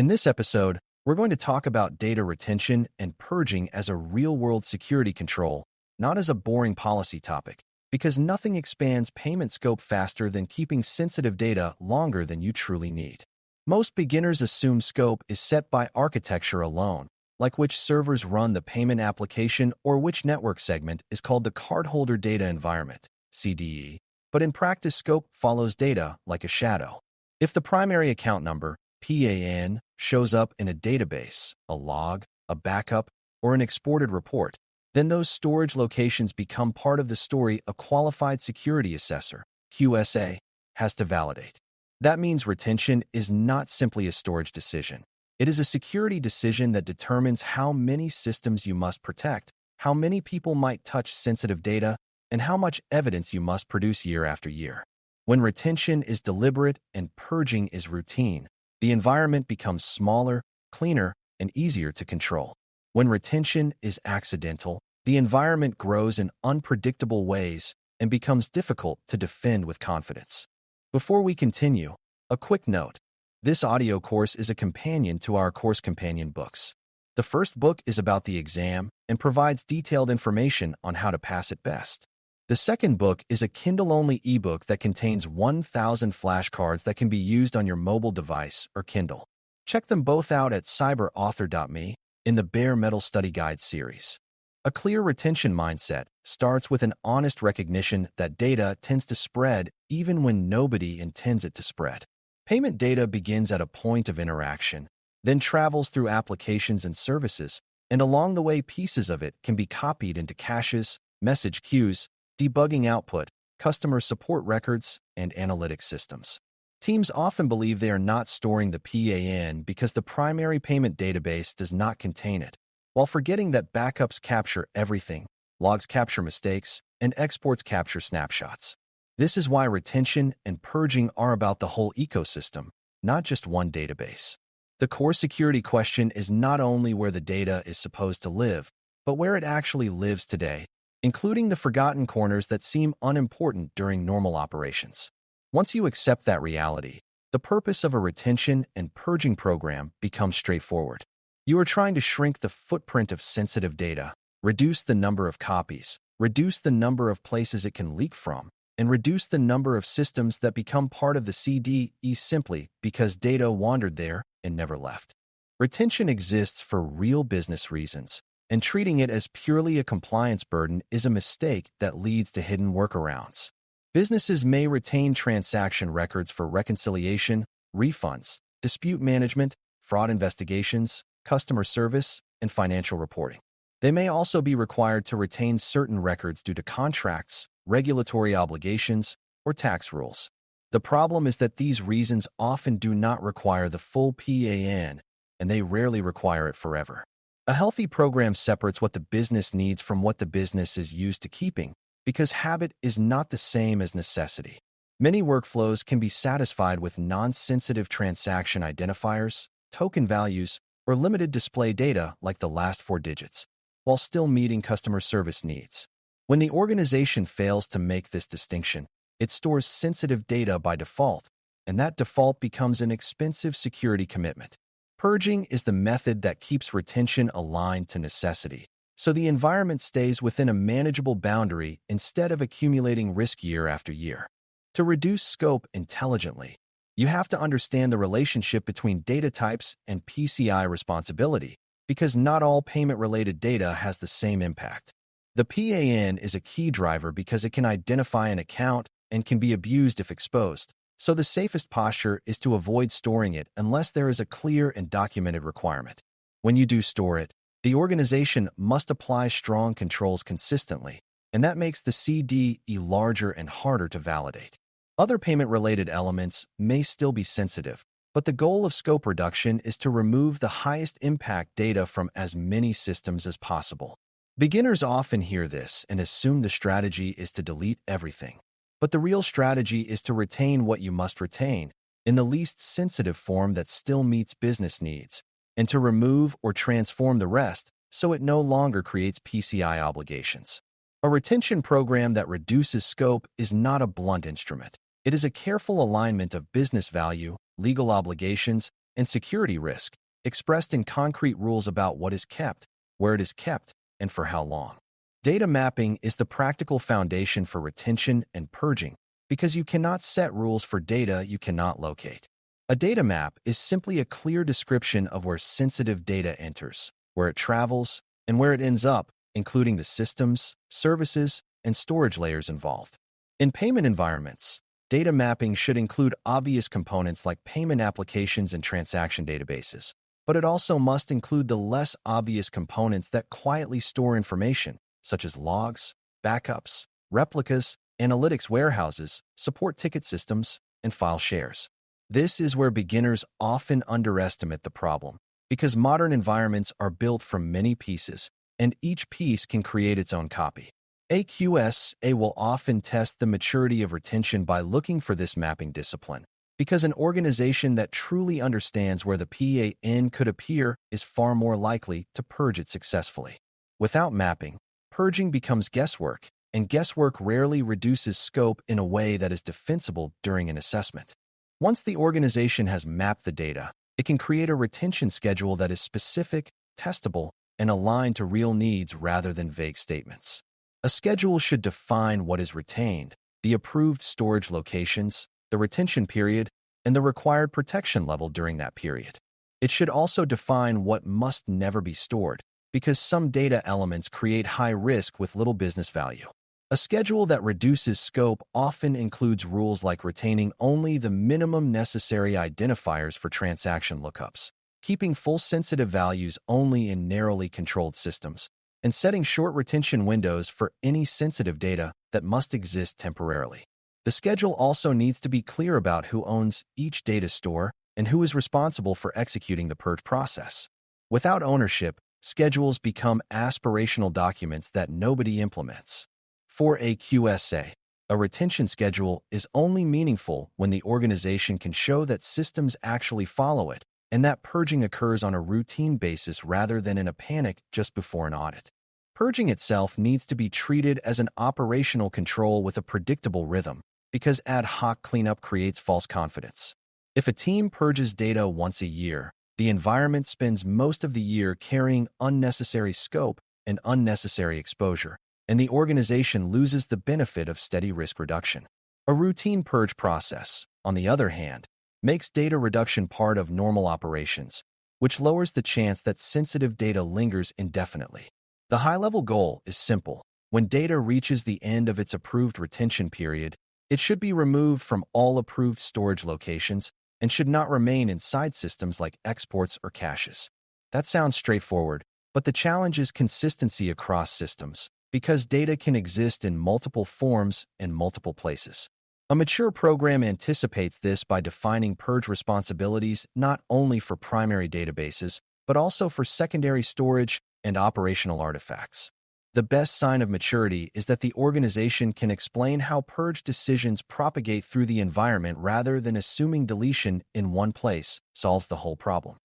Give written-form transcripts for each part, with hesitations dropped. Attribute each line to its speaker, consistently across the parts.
Speaker 1: In this episode, we're going to talk about data retention and purging as a real-world security control, not as a boring policy topic, because nothing expands payment scope faster than keeping sensitive data longer than you truly need. Most beginners assume scope is set by architecture alone, like which servers run the payment application or which network segment is called the cardholder data environment, CDE. But in practice, scope follows data like a shadow. If the primary account number, PAN, shows up in a database, a log, a backup, or an exported report, then those storage locations become part of the story a qualified security assessor, QSA, has to validate. That means retention is not simply a storage decision. It is a security decision that determines how many systems you must protect, how many people might touch sensitive data, and how much evidence you must produce year after year. When retention is deliberate and purging is routine, the environment becomes smaller, cleaner, and easier to control. When retention is accidental, the environment grows in unpredictable ways and becomes difficult to defend with confidence. Before we continue, a quick note. This audio course is a companion to our course companion books. The first book is about the exam and provides detailed information on how to pass it best. The second book is a Kindle-only ebook that contains 1,000 flashcards that can be used on your mobile device or Kindle. Check them both out at Cyber.Author.me in the Bare Metal Study Guide series. A clear retention mindset starts with an honest recognition that data tends to spread even when nobody intends it to spread. Payment data begins at a point of interaction, then travels through applications and services, and along the way pieces of it can be copied into caches, message queues, debugging output, customer support records, and analytics systems. Teams often believe they are not storing the PAN because the primary payment database does not contain it, while forgetting that backups capture everything, logs capture mistakes, and exports capture snapshots. This is why retention and purging are about the whole ecosystem, not just one database. The core security question is not only where the data is supposed to live, but where it actually lives today, including the forgotten corners that seem unimportant during normal operations. Once you accept that reality, the purpose of a retention and purging program becomes straightforward. You are trying to shrink the footprint of sensitive data, reduce the number of copies, reduce the number of places it can leak from, and reduce the number of systems that become part of the CDE simply because data wandered there and never left. Retention exists for real business reasons, and treating it as purely a compliance burden is a mistake that leads to hidden workarounds. Businesses may retain transaction records for reconciliation, refunds, dispute management, fraud investigations, customer service, and financial reporting. They may also be required to retain certain records due to contracts, regulatory obligations, or tax rules. The problem is that these reasons often do not require the full PAN, and they rarely require it forever. A healthy program separates what the business needs from what the business is used to keeping, because habit is not the same as necessity. Many workflows can be satisfied with non-sensitive transaction identifiers, token values, or limited display data like the last 4 digits, while still meeting customer service needs. When the organization fails to make this distinction, it stores sensitive data by default, and that default becomes an expensive security commitment. Purging is the method that keeps retention aligned to necessity, so the environment stays within a manageable boundary instead of accumulating risk year after year. To reduce scope intelligently, you have to understand the relationship between data types and PCI responsibility, because not all payment-related data has the same impact. The PAN is a key driver because it can identify an account and can be abused if exposed. So the safest posture is to avoid storing it unless there is a clear and documented requirement. When you do store it, the organization must apply strong controls consistently, and that makes the CDE larger and harder to validate. Other payment-related elements may still be sensitive, but the goal of scope reduction is to remove the highest impact data from as many systems as possible. Beginners often hear this and assume the strategy is to delete everything. But the real strategy is to retain what you must retain in the least sensitive form that still meets business needs, and to remove or transform the rest so it no longer creates PCI obligations. A retention program that reduces scope is not a blunt instrument. It is a careful alignment of business value, legal obligations, and security risk, expressed in concrete rules about what is kept, where it is kept, and for how long. Data mapping is the practical foundation for retention and purging because you cannot set rules for data you cannot locate. A data map is simply a clear description of where sensitive data enters, where it travels, and where it ends up, including the systems, services, and storage layers involved. In payment environments, data mapping should include obvious components like payment applications and transaction databases, but it also must include the less obvious components that quietly store information, such as logs, backups, replicas, analytics warehouses, support ticket systems, and file shares. This is where beginners often underestimate the problem, because modern environments are built from many pieces, and each piece can create its own copy. AQSA will often test the maturity of retention by looking for this mapping discipline, because an organization that truly understands where the PAN could appear is far more likely to purge it successfully. Without mapping, purging becomes guesswork, and guesswork rarely reduces scope in a way that is defensible during an assessment. Once the organization has mapped the data, it can create a retention schedule that is specific, testable, and aligned to real needs rather than vague statements. A schedule should define what is retained, the approved storage locations, the retention period, and the required protection level during that period. It should also define what must never be stored, because some data elements create high risk with little business value. A schedule that reduces scope often includes rules like retaining only the minimum necessary identifiers for transaction lookups, keeping full sensitive values only in narrowly controlled systems, and setting short retention windows for any sensitive data that must exist temporarily. The schedule also needs to be clear about who owns each data store and who is responsible for executing the purge process. Without ownership, schedules become aspirational documents that nobody implements. For AQSA, a retention schedule is only meaningful when the organization can show that systems actually follow it and that purging occurs on a routine basis rather than in a panic just before an audit. Purging itself needs to be treated as an operational control with a predictable rhythm, because ad hoc cleanup creates false confidence. If a team purges data once a year, the environment spends most of the year carrying unnecessary scope and unnecessary exposure, and the organization loses the benefit of steady risk reduction. A routine purge process, on the other hand, makes data reduction part of normal operations, which lowers the chance that sensitive data lingers indefinitely. The high-level goal is simple. When data reaches the end of its approved retention period, it should be removed from all approved storage locations and should not remain inside systems like exports or caches. That sounds straightforward, but the challenge is consistency across systems, because data can exist in multiple forms and multiple places. A mature program anticipates this by defining purge responsibilities not only for primary databases, but also for secondary storage and operational artifacts. The best sign of maturity is that the organization can explain how purge decisions propagate through the environment rather than assuming deletion in one place solves the whole problem.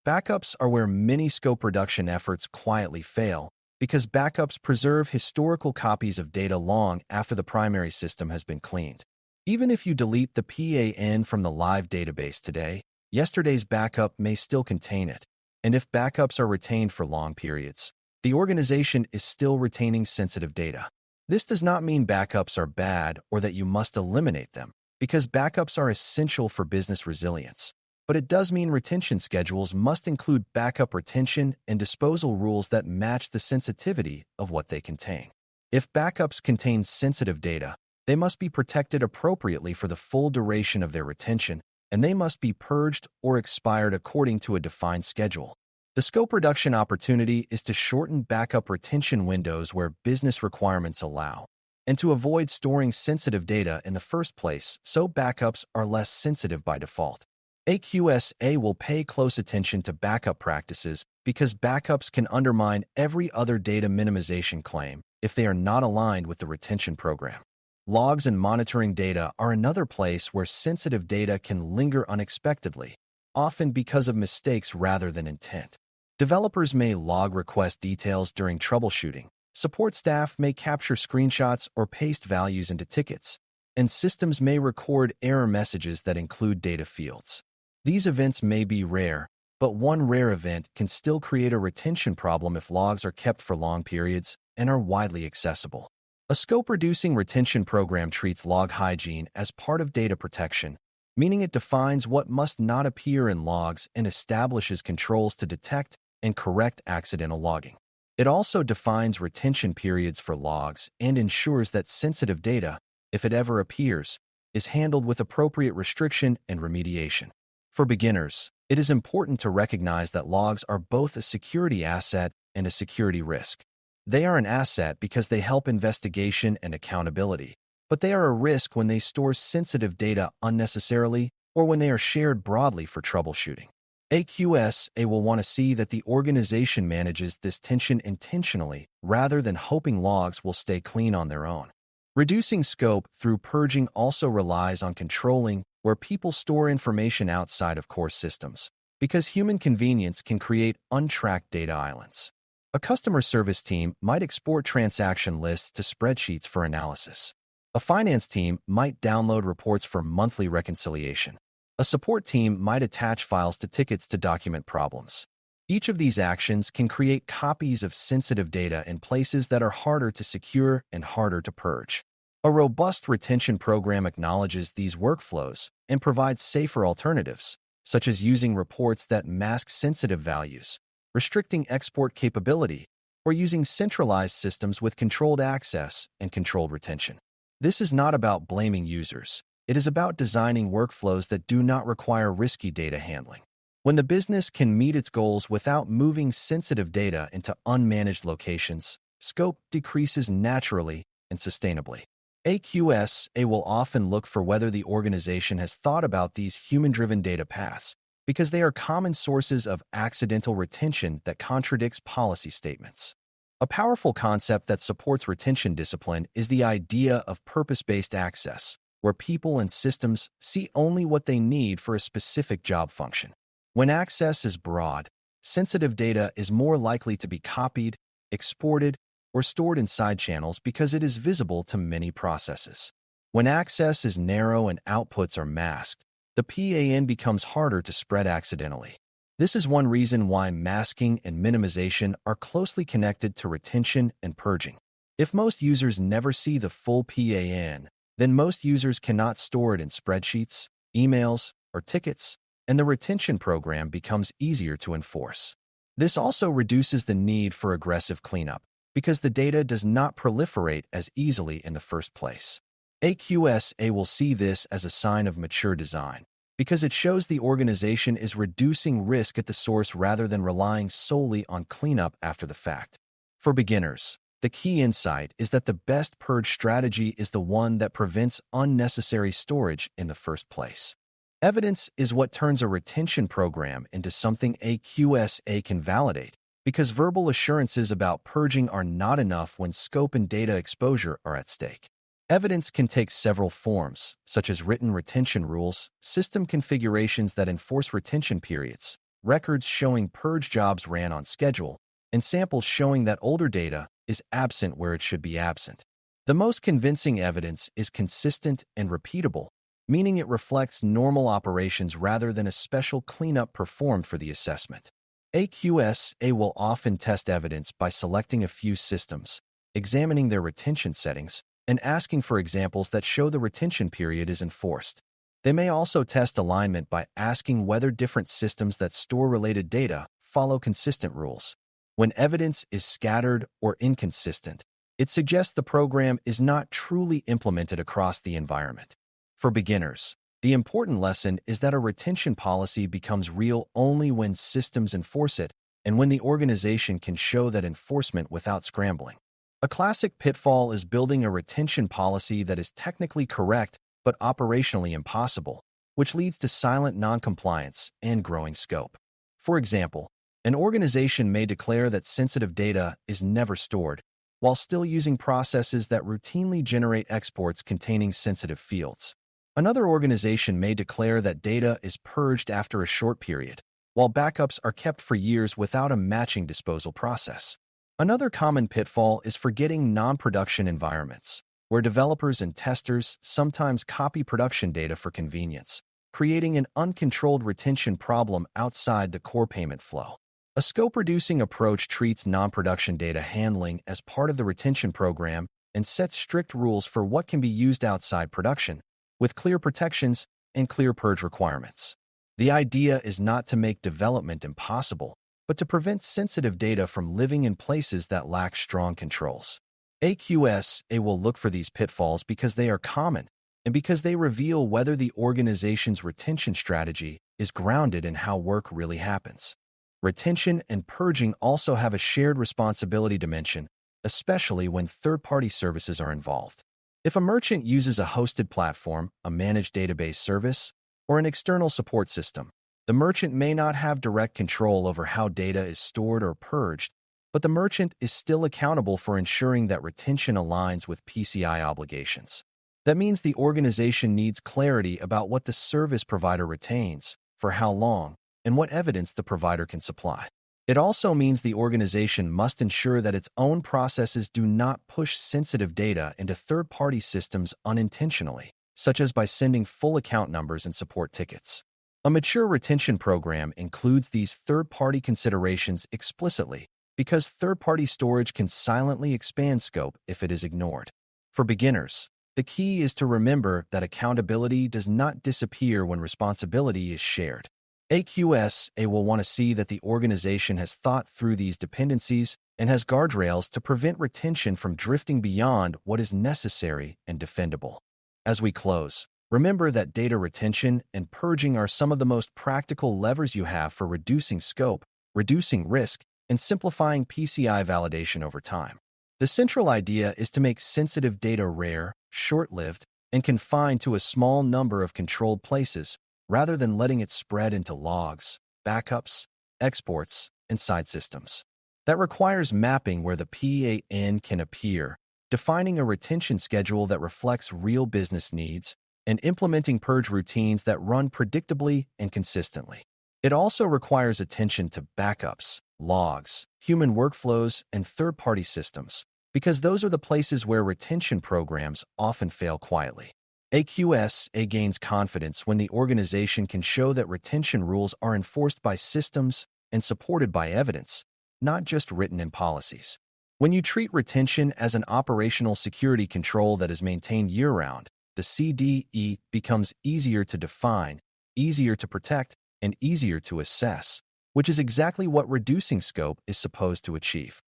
Speaker 1: Backups are where many scope reduction efforts quietly fail, because backups preserve historical copies of data long after the primary system has been cleaned. Even if you delete the PAN from the live database today, yesterday's backup may still contain it. And if backups are retained for long periods, the organization is still retaining sensitive data. This does not mean backups are bad or that you must eliminate them, because backups are essential for business resilience. But it does mean retention schedules must include backup retention and disposal rules that match the sensitivity of what they contain. If backups contain sensitive data, they must be protected appropriately for the full duration of their retention, and they must be purged or expired according to a defined schedule. The scope reduction opportunity is to shorten backup retention windows where business requirements allow, and to avoid storing sensitive data in the first place so backups are less sensitive by default. AQSA will pay close attention to backup practices because backups can undermine every other data minimization claim if they are not aligned with the retention program. Logs and monitoring data are another place where sensitive data can linger unexpectedly, often because of mistakes rather than intent. Developers may log request details during troubleshooting, support staff may capture screenshots or paste values into tickets, and systems may record error messages that include data fields. These events may be rare, but one rare event can still create a retention problem if logs are kept for long periods and are widely accessible. A scope-reducing retention program treats log hygiene as part of data protection, meaning it defines what must not appear in logs and establishes controls to detect and correct accidental logging. It also defines retention periods for logs and ensures that sensitive data, if it ever appears, is handled with appropriate restriction and remediation. For beginners, it is important to recognize that logs are both a security asset and a security risk. They are an asset because they help investigation and accountability, but they are a risk when they store sensitive data unnecessarily or when they are shared broadly for troubleshooting. AQSA will want to see that the organization manages this tension intentionally rather than hoping logs will stay clean on their own. Reducing scope through purging also relies on controlling where people store information outside of core systems, because human convenience can create untracked data islands. A customer service team might export transaction lists to spreadsheets for analysis. A finance team might download reports for monthly reconciliation. A support team might attach files to tickets to document problems. Each of these actions can create copies of sensitive data in places that are harder to secure and harder to purge. A robust retention program acknowledges these workflows and provides safer alternatives, such as using reports that mask sensitive values, restricting export capability, or using centralized systems with controlled access and controlled retention. This is not about blaming users. It is about designing workflows that do not require risky data handling. When the business can meet its goals without moving sensitive data into unmanaged locations, scope decreases naturally and sustainably. AQSA will often look for whether the organization has thought about these human-driven data paths, because they are common sources of accidental retention that contradicts policy statements. A powerful concept that supports retention discipline is the idea of purpose-based access, where people and systems see only what they need for a specific job function. When access is broad, sensitive data is more likely to be copied, exported, or stored in side channels because it is visible to many processes. When access is narrow and outputs are masked, the PAN becomes harder to spread accidentally. This is one reason why masking and minimization are closely connected to retention and purging. If most users never see the full PAN, then most users cannot store it in spreadsheets, emails, or tickets, and the retention program becomes easier to enforce. This also reduces the need for aggressive cleanup, because the data does not proliferate as easily in the first place. AQSA will see this as a sign of mature design, because it shows the organization is reducing risk at the source rather than relying solely on cleanup after the fact. For beginners, the key insight is that the best purge strategy is the one that prevents unnecessary storage in the first place. Evidence is what turns a retention program into something AQSA can validate, because verbal assurances about purging are not enough when scope and data exposure are at stake. Evidence can take several forms, such as written retention rules, system configurations that enforce retention periods, records showing purge jobs ran on schedule, and samples showing that older data is absent where it should be absent. The most convincing evidence is consistent and repeatable, meaning it reflects normal operations rather than a special cleanup performed for the assessment. AQSA will often test evidence by selecting a few systems, examining their retention settings, and asking for examples that show the retention period is enforced. They may also test alignment by asking whether different systems that store related data follow consistent rules. When evidence is scattered or inconsistent, it suggests the program is not truly implemented across the environment. For beginners, the important lesson is that a retention policy becomes real only when systems enforce it and when the organization can show that enforcement without scrambling. A classic pitfall is building a retention policy that is technically correct but operationally impossible, which leads to silent noncompliance and growing scope. For example, an organization may declare that sensitive data is never stored, while still using processes that routinely generate exports containing sensitive fields. Another organization may declare that data is purged after a short period, while backups are kept for years without a matching disposal process. Another common pitfall is forgetting non-production environments, where developers and testers sometimes copy production data for convenience. creating an uncontrolled retention problem outside the core payment flow. A scope-reducing approach treats non-production data handling as part of the retention program and sets strict rules for what can be used outside production, with clear protections and clear purge requirements. The idea is not to make development impossible, but to prevent sensitive data from living in places that lack strong controls. AQSA will look for these pitfalls because they are common and because they reveal whether the organization's retention strategy is grounded in how work really happens. Retention and purging also have a shared responsibility dimension, especially when third-party services are involved. If a merchant uses a hosted platform, a managed database service, or an external support system, the merchant may not have direct control over how data is stored or purged, but the merchant is still accountable for ensuring that retention aligns with PCI obligations. That means the organization needs clarity about what the service provider retains, for how long, and what evidence the provider can supply. It also means the organization must ensure that its own processes do not push sensitive data into third-party systems unintentionally, such as by sending full account numbers and support tickets. A mature retention program includes these third-party considerations explicitly because third-party storage can silently expand scope if it is ignored. For beginners, the key is to remember that accountability does not disappear when responsibility is shared. AQSA will want to see that the organization has thought through these dependencies and has guardrails to prevent retention from drifting beyond what is necessary and defendable. As we close, remember that data retention and purging are some of the most practical levers you have for reducing scope, reducing risk, and simplifying PCI validation over time. The central idea is to make sensitive data rare, short-lived, and confined to a small number of controlled places, rather than letting it spread into logs, backups, exports, and side systems. That requires mapping where the PAN can appear, defining a retention schedule that reflects real business needs, and implementing purge routines that run predictably and consistently. It also requires attention to backups, logs, human workflows, and third-party systems, because those are the places where retention programs often fail quietly. AQSA gains confidence when the organization can show that retention rules are enforced by systems and supported by evidence, not just written in policies. When you treat retention as an operational security control that is maintained year-round, the CDE becomes easier to define, easier to protect, and easier to assess, which is exactly what reducing scope is supposed to achieve.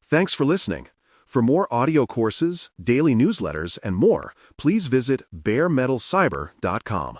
Speaker 2: Thanks for listening. For more audio courses, daily newsletters, and more, please visit DailyCyber.News.